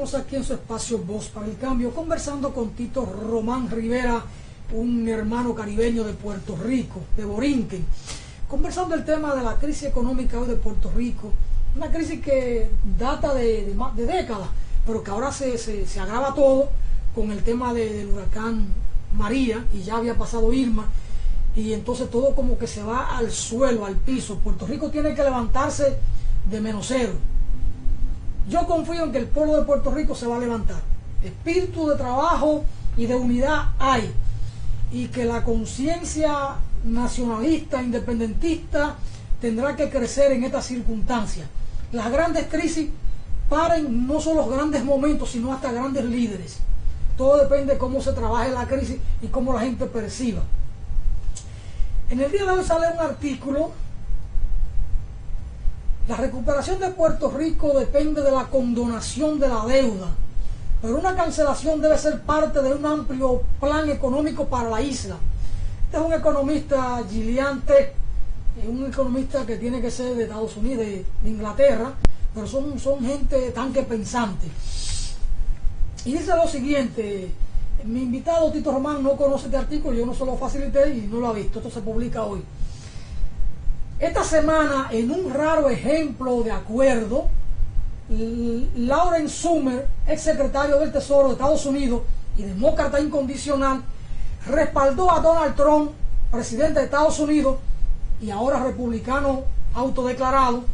Seguimos aquí en su espacio Voz para el Cambio, conversando con Tito Román Rivera, un hermano caribeño de Puerto Rico, de Borinquen, conversando el tema de la crisis económica hoy de Puerto Rico, una crisis que data de décadas, pero que ahora se agrava todo con el tema del huracán María, y ya había pasado Irma, y entonces todo como que se va al suelo, al piso. Puerto Rico tiene que levantarse de menos cero. Yo confío en que el pueblo de Puerto Rico se va a levantar. Espíritu de trabajo y de unidad hay, y que la conciencia nacionalista, independentista, tendrá que crecer en estas circunstancias. Las grandes crisis paren, no son los grandes momentos, sino hasta grandes líderes. Todo depende de cómo se trabaje la crisis y cómo la gente perciba. En el día de hoy sale un artículo: la recuperación de Puerto Rico depende de la condonación de la deuda, pero una cancelación debe ser parte de un amplio plan económico para la isla. Este es un economista, Gillian Tett, un economista que tiene que ser de Estados Unidos, de Inglaterra, pero son gente tan que pensante. Y dice lo siguiente: mi invitado Tito Román no conoce este artículo, yo no se lo facilité y no lo ha visto, esto se publica hoy. Esta semana, en un raro ejemplo de acuerdo, Lawrence Summers, ex secretario del Tesoro de Estados Unidos y demócrata incondicional, respaldó a Donald Trump, presidente de Estados Unidos y ahora republicano autodeclarado.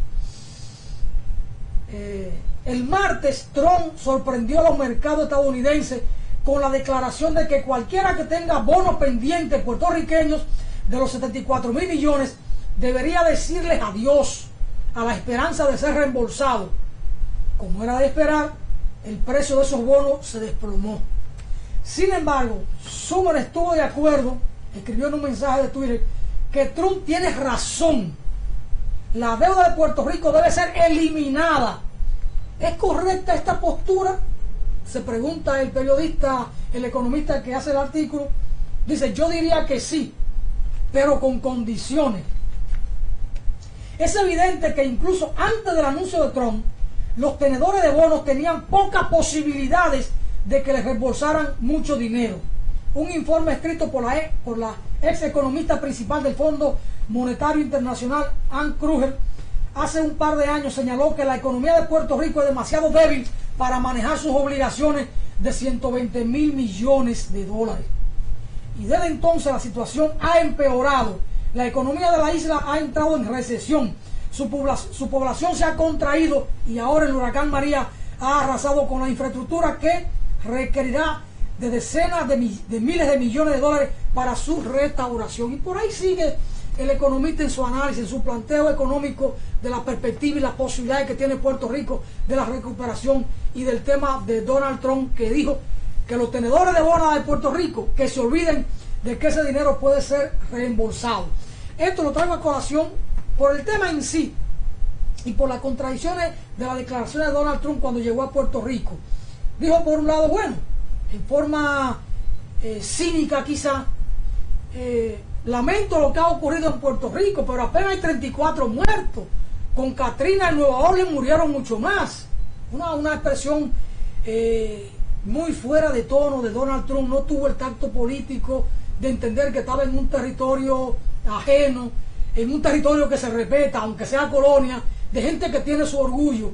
El martes, Trump sorprendió a los mercados estadounidenses con la declaración de que cualquiera que tenga bonos pendientes puertorriqueños de los 74,000 millones debería decirles adiós a la esperanza de ser reembolsado. Como era de esperar, el precio de esos bonos se desplomó. Sin embargo, Summers estuvo de acuerdo, escribió en un mensaje de Twitter, que Trump tiene razón. La deuda de Puerto Rico debe ser eliminada. ¿Es correcta esta postura?, se pregunta el periodista, el economista que hace el artículo. Dice: yo diría que sí, pero con condiciones. Es evidente que incluso antes del anuncio de Trump, los tenedores de bonos tenían pocas posibilidades de que les reembolsaran mucho dinero. Un informe escrito por la ex economista principal del Fondo Monetario Internacional, Ann Kruger, hace un par de años señaló que la economía de Puerto Rico es demasiado débil para manejar sus obligaciones de 120,000 millones de dólares. Y desde entonces la situación ha empeorado. La economía de la isla ha entrado en recesión. Su población se ha contraído y ahora el huracán María ha arrasado con la infraestructura que requerirá de decenas de miles de millones de dólares para su restauración. Y por ahí sigue el economista en su análisis, en su planteo económico de la perspectiva y las posibilidades que tiene Puerto Rico de la recuperación, y del tema de Donald Trump, que dijo que los tenedores de bonos de Puerto Rico que se olviden de que ese dinero puede ser reembolsado. Esto lo traigo a colación por el tema en sí y por las contradicciones de la declaración de Donald Trump cuando llegó a Puerto Rico. Dijo, por un lado, bueno, en forma cínica quizá, lamento lo que ha ocurrido en Puerto Rico, pero apenas hay 34 muertos. Con Katrina en Nueva Orleans murieron mucho más. Una expresión muy fuera de tono de Donald Trump. No tuvo el tacto político de entender que estaba en un territorio ajeno, en un territorio que se respeta, aunque sea colonia, de gente que tiene su orgullo.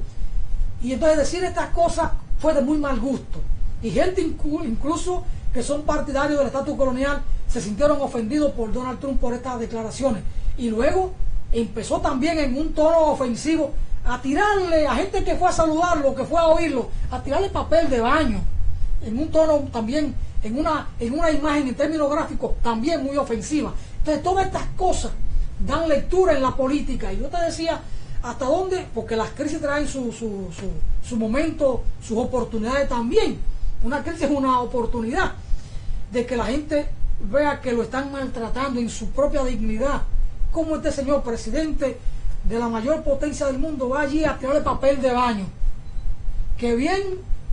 Y entonces decir estas cosas fue de muy mal gusto. Y gente incluso que son partidarios del estatus colonial se sintieron ofendidos por Donald Trump por estas declaraciones. Y luego empezó también en un tono ofensivo a tirarle a gente que fue a saludarlo, que fue a oírlo, a tirarle papel de baño, en un tono también, en una imagen en términos gráficos también muy ofensiva. Entonces todas estas cosas dan lectura en la política. Y yo te decía, ¿hasta dónde? Porque las crisis traen su momento, sus oportunidades también. Una crisis es una oportunidad de que la gente vea que lo están maltratando en su propia dignidad. Como este señor presidente de la mayor potencia del mundo va allí a tirarle papel de baño, que bien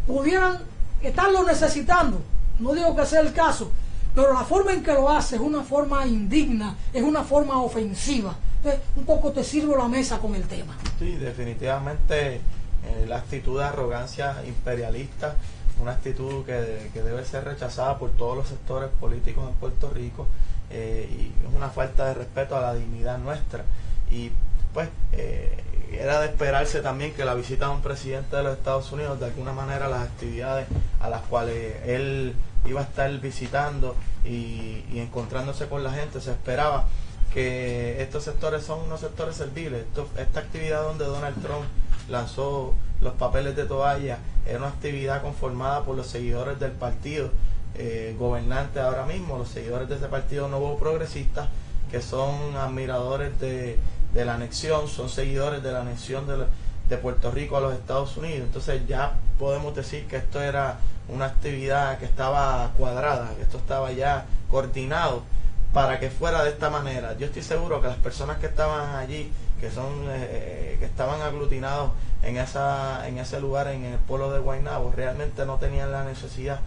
pudieran estarlo necesitando. No digo que sea el caso, pero la forma en que lo hace es una forma indigna, es una forma ofensiva. Entonces, un poco te sirvo la mesa con el tema. Sí, definitivamente la actitud de arrogancia imperialista, una actitud que debe ser rechazada por todos los sectores políticos en Puerto Rico, y es una falta de respeto a la dignidad nuestra. Y pues era de esperarse también que la visita de un presidente de los Estados Unidos, de alguna manera las actividades a las cuales él iba a estar visitando y encontrándose con la gente, se esperaba que estos sectores son unos sectores serviles. Esta actividad donde Donald Trump lanzó los papeles de toalla era una actividad conformada por los seguidores del partido gobernante ahora mismo, los seguidores de ese partido nuevo progresista, que son admiradores de la anexión, son seguidores de la anexión de Puerto Rico a los Estados Unidos. Entonces ya podemos decir que esto era una actividad que estaba cuadrada, que esto estaba ya coordinado para que fuera de esta manera. Yo estoy seguro que las personas que estaban allí, que estaban aglutinados en ese lugar, en el pueblo de Guaynabo, realmente no tenían la necesidad,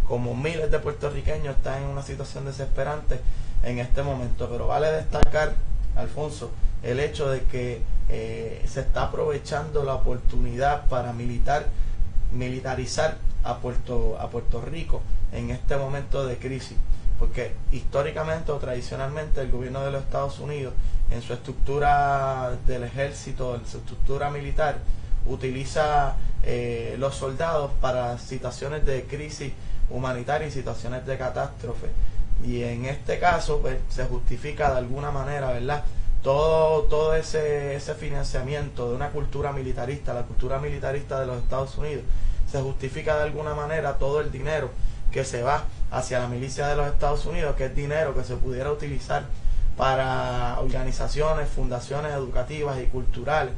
como miles de puertorriqueños están en una situación desesperante en este momento. Pero vale destacar, Alfonso, el hecho de que se está aprovechando la oportunidad para militarizar a Puerto Rico en este momento de crisis, porque históricamente o tradicionalmente el gobierno de los Estados Unidos, en su estructura del ejército, en su estructura militar, utiliza los soldados para situaciones de crisis humanitaria y situaciones de catástrofe. Y en este caso pues, se justifica de alguna manera, ¿verdad?, todo ese financiamiento de una cultura militarista, la cultura militarista de los Estados Unidos. Se justifica de alguna manera todo el dinero que se va hacia la milicia de los Estados Unidos, que es dinero que se pudiera utilizar para organizaciones, fundaciones educativas y culturales,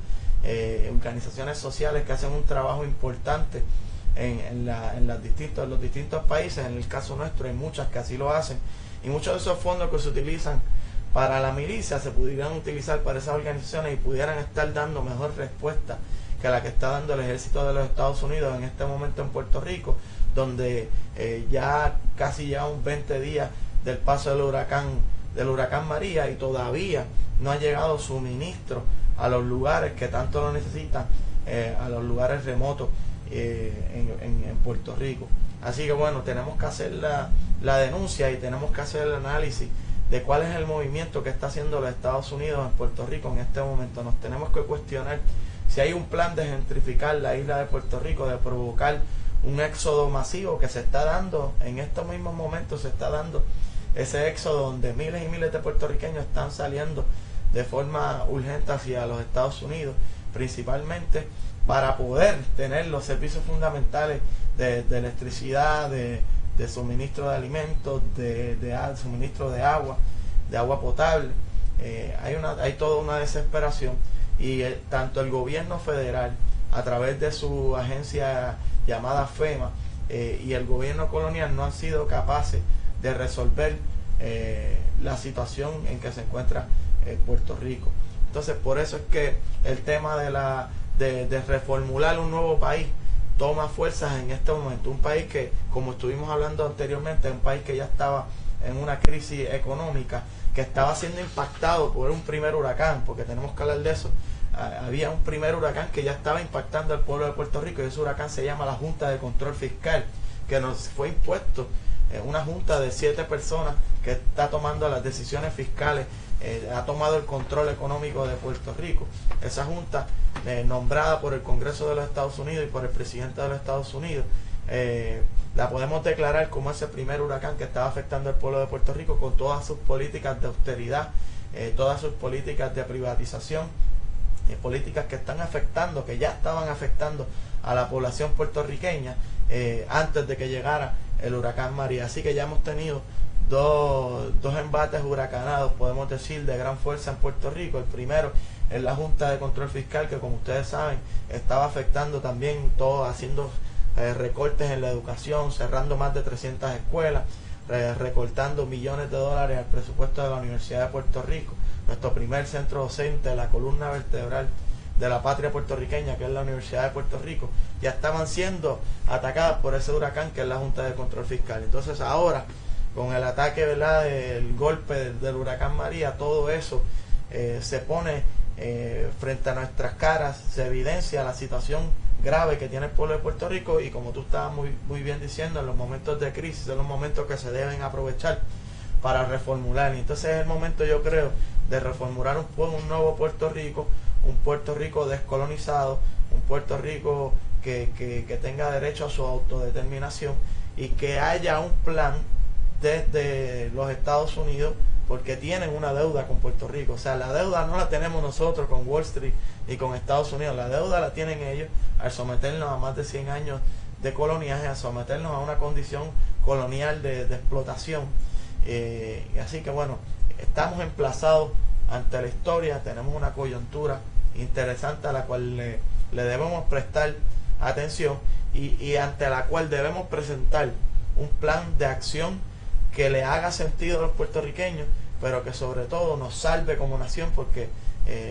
organizaciones sociales que hacen un trabajo importante en los distintos países. En el caso nuestro hay muchas que así lo hacen, y muchos de esos fondos que se utilizan para la milicia se pudieran utilizar para esas organizaciones y pudieran estar dando mejor respuesta que la que está dando el ejército de los Estados Unidos en este momento en Puerto Rico, donde ya casi llevamos 20 días del paso del huracán María y todavía no ha llegado suministro a los lugares que tanto lo necesitan, a los lugares remotos en Puerto Rico. Así que bueno, tenemos que hacer la denuncia y tenemos que hacer el análisis de cuál es el movimiento que está haciendo los Estados Unidos en Puerto Rico en este momento. Nos tenemos que cuestionar si hay un plan de gentrificar la isla de Puerto Rico, de provocar un éxodo masivo que se está dando en estos mismos momentos. Se está dando ese éxodo donde miles y miles de puertorriqueños están saliendo de forma urgente hacia los Estados Unidos, principalmente para poder tener los servicios fundamentales de electricidad, de suministro de alimentos, de suministro de agua potable. Hay toda una desesperación, y tanto el gobierno federal a través de su agencia llamada FEMA y el gobierno colonial no han sido capaces de resolver la situación en que se encuentra Puerto Rico. Entonces por eso es que el tema de reformular un nuevo país toma fuerzas en este momento. Un país que, como estuvimos hablando anteriormente, es un país que ya estaba en una crisis económica, que estaba siendo impactado por un primer huracán, porque tenemos que hablar de eso. Había un primer huracán que ya estaba impactando al pueblo de Puerto Rico, y ese huracán se llama la Junta de Control Fiscal, que nos fue impuesto, una junta de 7 personas que está tomando las decisiones fiscales, ha tomado el control económico de Puerto Rico. Esa junta, nombrada por el Congreso de los Estados Unidos y por el presidente de los Estados Unidos, la podemos declarar como ese primer huracán que estaba afectando al pueblo de Puerto Rico, con todas sus políticas de austeridad, todas sus políticas de privatización, políticas que están afectando, que ya estaban afectando a la población puertorriqueña antes de que llegara el huracán María. Así que ya hemos tenido dos embates huracanados, podemos decir, de gran fuerza en Puerto Rico. El primero es la Junta de Control Fiscal, que como ustedes saben estaba afectando también todo, haciendo recortes en la educación, cerrando más de 300 escuelas, recortando millones de dólares al presupuesto de la Universidad de Puerto Rico, nuestro primer centro docente, la columna vertebral de la patria puertorriqueña, que es la Universidad de Puerto Rico. Ya estaban siendo atacadas por ese huracán que es la Junta de Control Fiscal. Entonces ahora, con el ataque, ¿verdad?, el golpe del huracán María, todo eso se pone frente a nuestras caras, se evidencia la situación grave que tiene el pueblo de Puerto Rico, y como tú estabas muy bien diciendo, en los momentos de crisis son los momentos que se deben aprovechar para reformular. Y entonces es el momento, yo creo, de reformular un nuevo Puerto Rico, un Puerto Rico descolonizado, un Puerto Rico que tenga derecho a su autodeterminación, y que haya un plan desde los Estados Unidos, porque tienen una deuda con Puerto Rico. O sea, la deuda no la tenemos nosotros con Wall Street y con Estados Unidos, la deuda la tienen ellos al someternos a más de 100 años de coloniaje, a someternos a una condición colonial de explotación. Así que bueno, estamos emplazados ante la historia, tenemos una coyuntura interesante a la cual le debemos prestar atención, y ante la cual debemos presentar un plan de acción que le haga sentido a los puertorriqueños, pero que sobre todo nos salve como nación, porque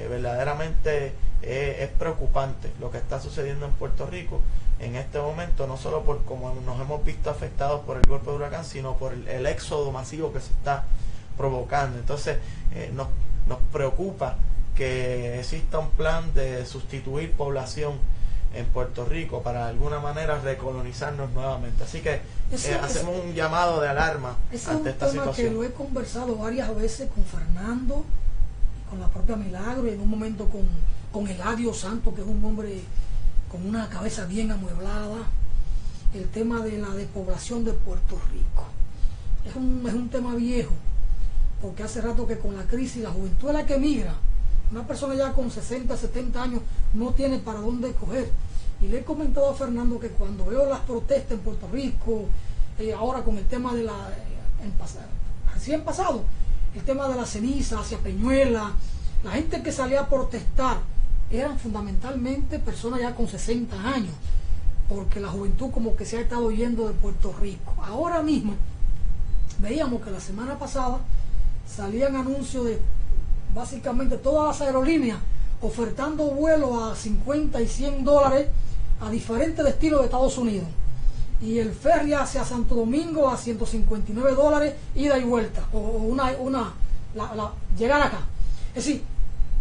verdaderamente es preocupante lo que está sucediendo en Puerto Rico en este momento, no solo por cómo nos hemos visto afectados por el golpe de huracán, sino por el éxodo masivo que se está provocando. Entonces nos preocupa que exista un plan de sustituir población en Puerto Rico para de alguna manera recolonizarnos nuevamente. Así que hacemos un llamado de alarma ante esta situación. Es un tema que lo he conversado varias veces con Fernando, con la propia Milagro, y en un momento con Eladio Santos, que es un hombre con una cabeza bien amueblada. El tema de la despoblación de Puerto Rico es un tema viejo, porque hace rato que con la crisis la juventud es la que migra. Una persona ya con 60, 70 años no tiene para dónde coger. Y le he comentado a Fernando que cuando veo las protestas en Puerto Rico, ahora con el tema de recién pasado, el tema de la ceniza hacia Peñuela, la gente que salía a protestar eran fundamentalmente personas ya con 60 años, porque la juventud como que se ha estado yendo de Puerto Rico. Ahora mismo veíamos que la semana pasada salían anuncios de básicamente todas las aerolíneas ofertando vuelos a 50 y 100 dólares a diferentes destinos de Estados Unidos, y el ferry hacia Santo Domingo a 159 dólares ida y vuelta, o llegar acá. Es decir,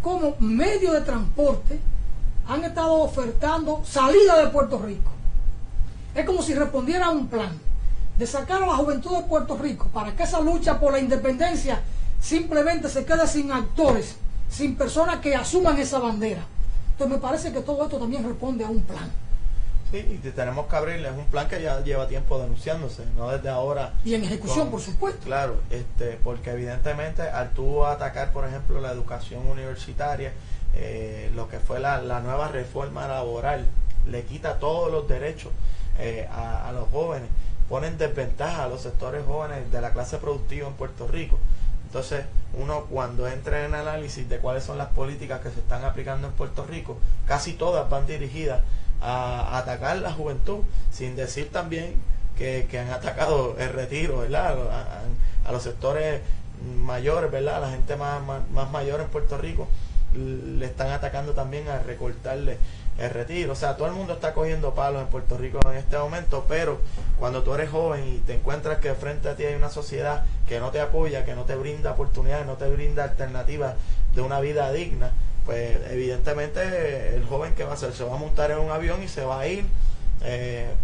como medio de transporte han estado ofertando salida de Puerto Rico. Es como si respondiera a un plan de sacar a la juventud de Puerto Rico para que esa lucha por la independencia simplemente se quede sin actores, sin personas que asuman esa bandera. Entonces me parece que todo esto también responde a un plan. Sí, y tenemos que abrirle, es un plan que ya lleva tiempo denunciándose, no desde ahora. Y en ejecución, por supuesto. Claro, porque evidentemente al tú atacar, por ejemplo, la educación universitaria, lo que fue la nueva reforma laboral, le quita todos los derechos a los jóvenes, pone en desventaja a los sectores jóvenes de la clase productiva en Puerto Rico. Entonces, uno cuando entra en análisis de cuáles son las políticas que se están aplicando en Puerto Rico, casi todas van dirigidas a atacar la juventud, sin decir también que han atacado el retiro, ¿verdad? A los sectores mayores, ¿verdad? A la gente más mayor en Puerto Rico le están atacando también a recortarle el retiro. O sea, todo el mundo está cogiendo palos en Puerto Rico en este momento, pero cuando tú eres joven y te encuentras que frente a ti hay una sociedad que no te apoya, que no te brinda oportunidades, no te brinda alternativas de una vida digna, pues evidentemente el joven, ¿qué va a hacer? Se va a montar en un avión y se va a ir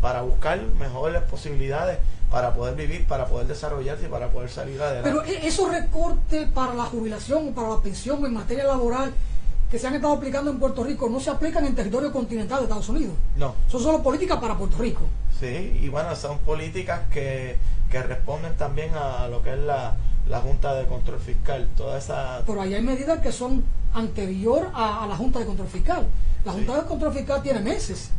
para buscar mejores posibilidades para poder vivir, para poder desarrollarse y para poder salir adelante. Pero esos recortes para la jubilación o para la pensión en materia laboral que se han estado aplicando en Puerto Rico no se aplican en territorio continental de Estados Unidos. No. Son solo políticas para Puerto Rico. Sí, y bueno, son políticas que responden también a lo que es la Junta de Control Fiscal, toda esa... Pero ahí hay medidas que son anterior a la Junta de Control Fiscal. La Junta de Control Fiscal tiene meses.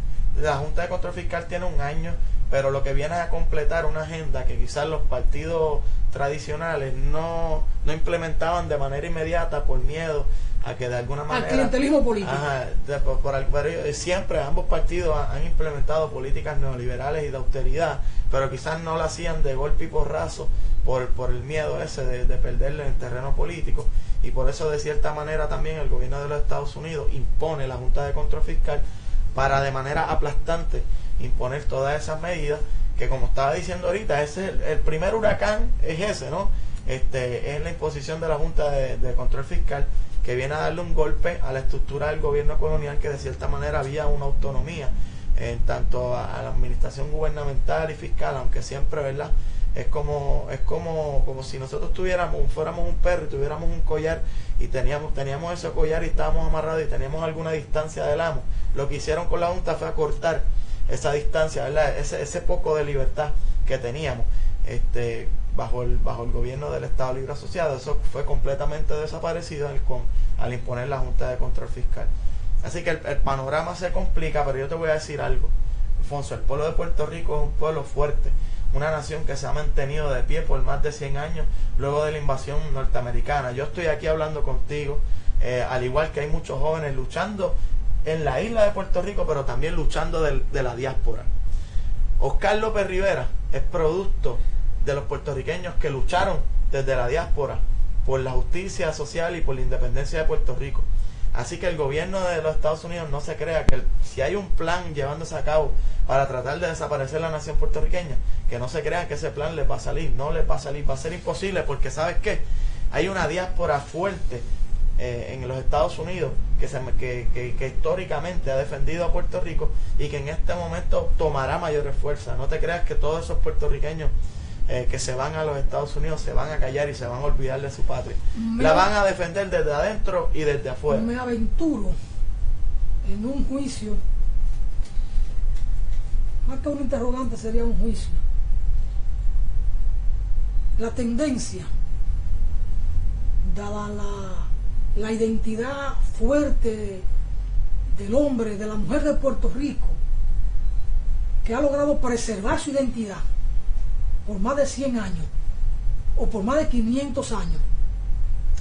La Junta de Control Fiscal tiene un año, pero lo que viene a completar una agenda que quizás los partidos tradicionales no implementaban de manera inmediata por miedo a que de alguna manera... Al clientelismo político. Ajá, pero siempre ambos partidos han implementado políticas neoliberales y de austeridad, pero quizás no lo hacían de golpe y porrazo por el miedo ese de perderle en el terreno político, y por eso de cierta manera también el gobierno de los Estados Unidos impone la Junta de Control Fiscal para de manera aplastante imponer todas esas medidas que, como estaba diciendo ahorita, ese es el primer huracán, es ese, ¿no? Es la imposición de la Junta de Control Fiscal, que viene a darle un golpe a la estructura del gobierno colonial, que de cierta manera había una autonomía en tanto a la administración gubernamental y fiscal, aunque siempre, ¿verdad? Es como si nosotros fuéramos un perro y tuviéramos un collar y teníamos ese collar y estábamos amarrados y teníamos alguna distancia del amo. Lo que hicieron con la Junta fue acortar esa distancia, ¿verdad? Ese poco de libertad que teníamos bajo el gobierno del Estado Libre Asociado. Eso fue completamente desaparecido al imponer la Junta de Control Fiscal. Así que el panorama se complica, pero yo te voy a decir algo, Alfonso. El pueblo de Puerto Rico es un pueblo fuerte, una nación que se ha mantenido de pie por más de 100 años luego de la invasión norteamericana. Yo estoy aquí hablando contigo, al igual que hay muchos jóvenes luchando en la isla de Puerto Rico, pero también luchando de la diáspora. Oscar López Rivera es producto de los puertorriqueños que lucharon desde la diáspora por la justicia social y por la independencia de Puerto Rico. Así que el gobierno de los Estados Unidos no se crea que si hay un plan llevándose a cabo para tratar de desaparecer la nación puertorriqueña, que no se crean que ese plan les va a salir. No les va a salir, va a ser imposible, porque ¿sabes qué? Hay una diáspora fuerte en los Estados Unidos que históricamente ha defendido a Puerto Rico y que en este momento tomará mayores fuerzas. No te creas que todos esos puertorriqueños que se van a los Estados Unidos se van a callar y se van a olvidar de su patria. La van a defender desde adentro y desde afuera. Me aventuro en un juicio, más que un interrogante sería un juicio. La tendencia, dada la identidad fuerte del hombre, de la mujer de Puerto Rico, que ha logrado preservar su identidad por más de 100 años o por más de 500 años,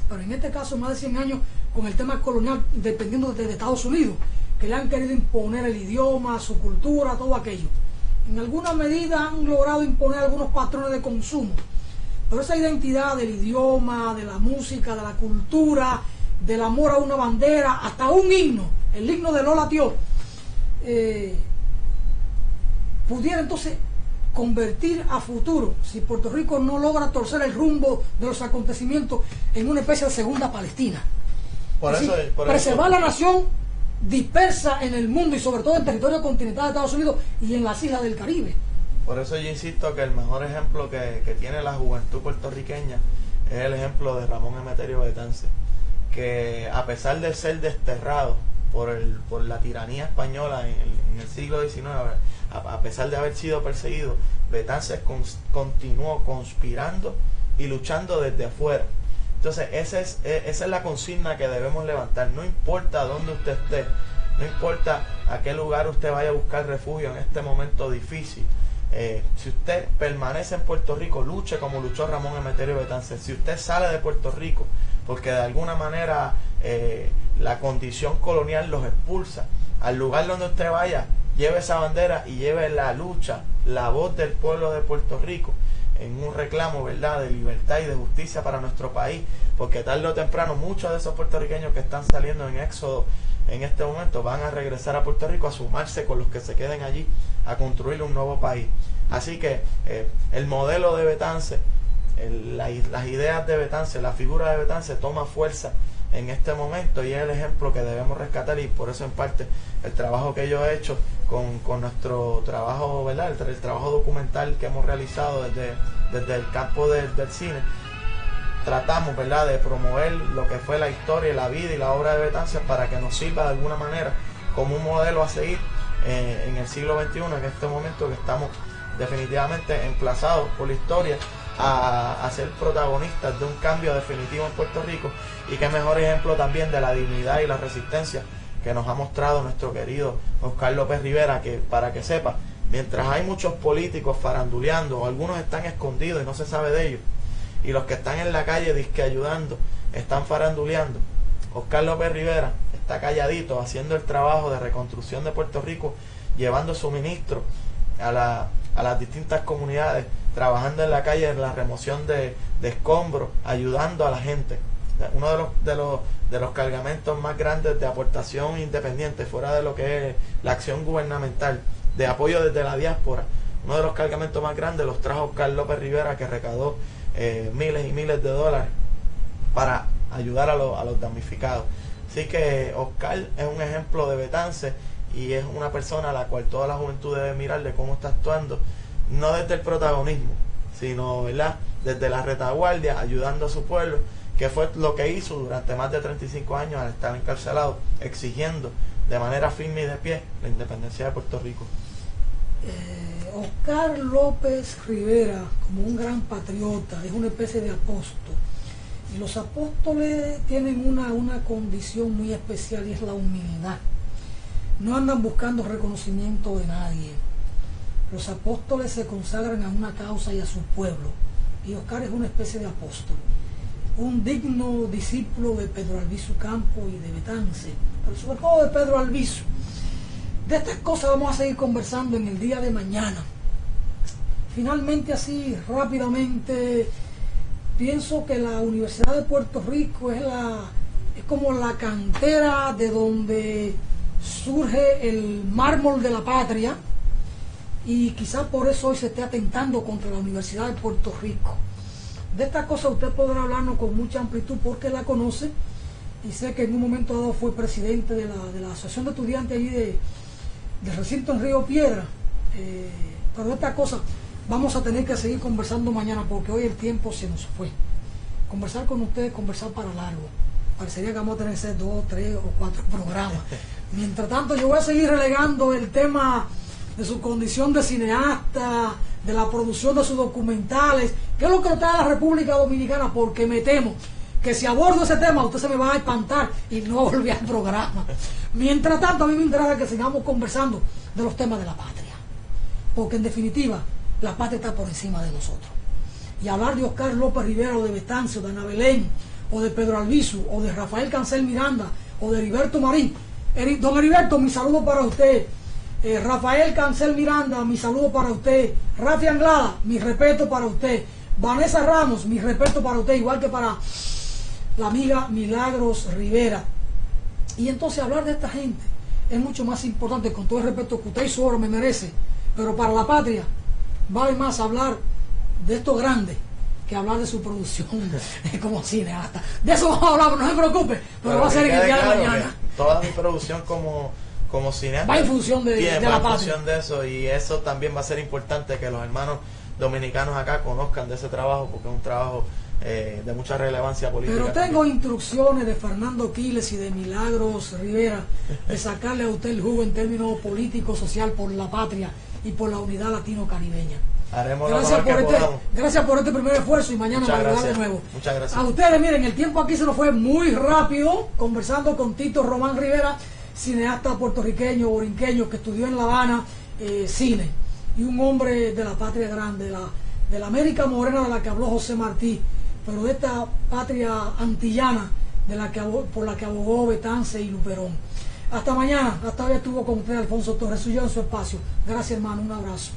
pero en este caso más de 100 años con el tema colonial, dependiendo de Estados Unidos, que le han querido imponer el idioma, su cultura, todo aquello. En alguna medida han logrado imponer algunos patrones de consumo, pero esa identidad del idioma, de la música, de la cultura, del amor a una bandera, hasta un himno, el himno de Lola Tió, pudiera entonces convertir a futuro, si Puerto Rico no logra torcer el rumbo de los acontecimientos, en una especie de segunda Palestina. Preservar la nación dispersa en el mundo y sobre todo en el territorio continental de Estados Unidos y en las islas del Caribe. Por eso yo insisto que el mejor ejemplo que tiene la juventud puertorriqueña es el ejemplo de Ramón Emeterio Betance, que a pesar de ser desterrado por la tiranía española en el siglo XIX, a pesar de haber sido perseguido, Betance continuó conspirando y luchando desde afuera. Entonces esa es la consigna que debemos levantar. No importa dónde usted esté, no importa a qué lugar usted vaya a buscar refugio en este momento difícil, si usted permanece en Puerto Rico, luche como luchó Ramón Emeterio Betance. Si usted sale de Puerto Rico porque de alguna manera la condición colonial los expulsa, al lugar donde usted vaya, lleve esa bandera y lleve la lucha, la voz del pueblo de Puerto Rico en un reclamo, ¿verdad?, de libertad y de justicia para nuestro país, porque tarde o temprano muchos de esos puertorriqueños que están saliendo en éxodo en este momento van a regresar a Puerto Rico a sumarse con los que se queden allí a construir un nuevo país. Así que el modelo de Betance, las ideas de Betance, la figura de Betance toma fuerza en este momento y es el ejemplo que debemos rescatar, y por eso en parte el trabajo que yo he hecho con nuestro trabajo, ¿verdad?, el trabajo documental que hemos realizado desde el campo del cine, tratamos, ¿verdad?, de promover lo que fue la historia, la vida y la obra de Betance para que nos sirva de alguna manera como un modelo a seguir en el siglo XXI, en este momento que estamos definitivamente emplazados por la historia a ser protagonistas de un cambio definitivo en Puerto Rico. Y qué mejor ejemplo también de la dignidad y la resistencia que nos ha mostrado nuestro querido Oscar López Rivera, que, para que sepa, mientras hay muchos políticos faranduleando, algunos están escondidos y no se sabe de ellos, y los que están en la calle disque ayudando están faranduleando, Oscar López Rivera está calladito haciendo el trabajo de reconstrucción de Puerto Rico, llevando suministros a las distintas comunidades, trabajando en la calle en la remoción de escombros, ayudando a la gente. Uno de los cargamentos más grandes de aportación independiente, fuera de lo que es la acción gubernamental, de apoyo desde la diáspora, uno de los cargamentos más grandes los trajo Oscar López Rivera, que recaudó miles y miles de dólares para ayudar a los damnificados. Así que Oscar es un ejemplo de Betance y es una persona a la cual toda la juventud debe mirar de cómo está actuando, no desde el protagonismo, sino, ¿verdad?, desde la retaguardia, ayudando a su pueblo, que fue lo que hizo durante más de 35 años al estar encarcelado, exigiendo de manera firme y de pie la independencia de Puerto Rico. Oscar López Rivera, como un gran patriota, es una especie de apóstol. Y los apóstoles tienen una condición muy especial, y es la humildad. No andan buscando reconocimiento de nadie. Los apóstoles se consagran a una causa y a su pueblo. Y Oscar es una especie de apóstol. Un digno discípulo de Pedro Albizu Campos y de Betance, pero sobre todo de Pedro Albizu. De estas cosas vamos a seguir conversando en el día de mañana. Finalmente, así rápidamente, pienso que la Universidad de Puerto Rico es como la cantera de donde surge el mármol de la patria, y quizás por eso hoy se esté atentando contra la Universidad de Puerto Rico. De estas cosas usted podrá hablarnos con mucha amplitud porque la conoce, y sé que en un momento dado fue presidente de la Asociación de Estudiantes allí del recinto en Río Piedra. Pero de estas cosas vamos a tener que seguir conversando mañana, porque hoy el tiempo se nos fue. Conversar con ustedes, conversar para largo. Parecería que vamos a tener que hacer 2, 3 o 4 programas. Mientras tanto, yo voy a seguir relegando el tema de su condición de cineasta, de la producción de sus documentales, que es lo que lo trae a la República Dominicana, porque me temo que si abordo ese tema usted se me va a espantar y no volver al programa. Mientras tanto, a mí me interesa que sigamos conversando de los temas de la patria, porque en definitiva la patria está por encima de nosotros. Y hablar de Oscar López Rivera, o de Betance, o de Ana Belén, o de Pedro Albizu, o de Rafael Cancel Miranda, o de Heriberto Marín. Don Heriberto, mi saludo para usted. Rafael Cancel Miranda, mi saludo para usted. Rafi Anglada, mi respeto para usted. Vanessa Ramos, mi respeto para usted, igual que para la amiga Milagros Rivera. Y entonces hablar de esta gente es mucho más importante, con todo el respeto que usted y su obra me merece, pero para la patria vale más hablar de esto grande que hablar de su producción como cineasta. De eso vamos a hablar, no se preocupe, pero va a ser en el día de mañana. Toda mi producción como cineasta va en función de la patria. Función de eso, y eso también va a ser importante que los hermanos dominicanos acá conozcan de ese trabajo, porque es un trabajo de mucha relevancia política. Pero tengo instrucciones de Fernando Quiles y de Milagros Rivera de sacarle a usted el jugo en términos político, social, por la patria y por la unidad latino-caribeña. Gracias por este primer esfuerzo, y mañana va a de nuevo. Muchas gracias. A ustedes, miren, el tiempo aquí se nos fue muy rápido, conversando con Tito Román Rivera, cineasta puertorriqueño, borinqueño, que estudió en La Habana cine, y un hombre de la patria grande, de la América morena de la que habló José Martí, pero de esta patria antillana por la que abogó Betance y Luperón. Hasta mañana. Hasta hoy estuvo con usted Alfonso Torres Suyo en su espacio. Gracias, hermano, un abrazo.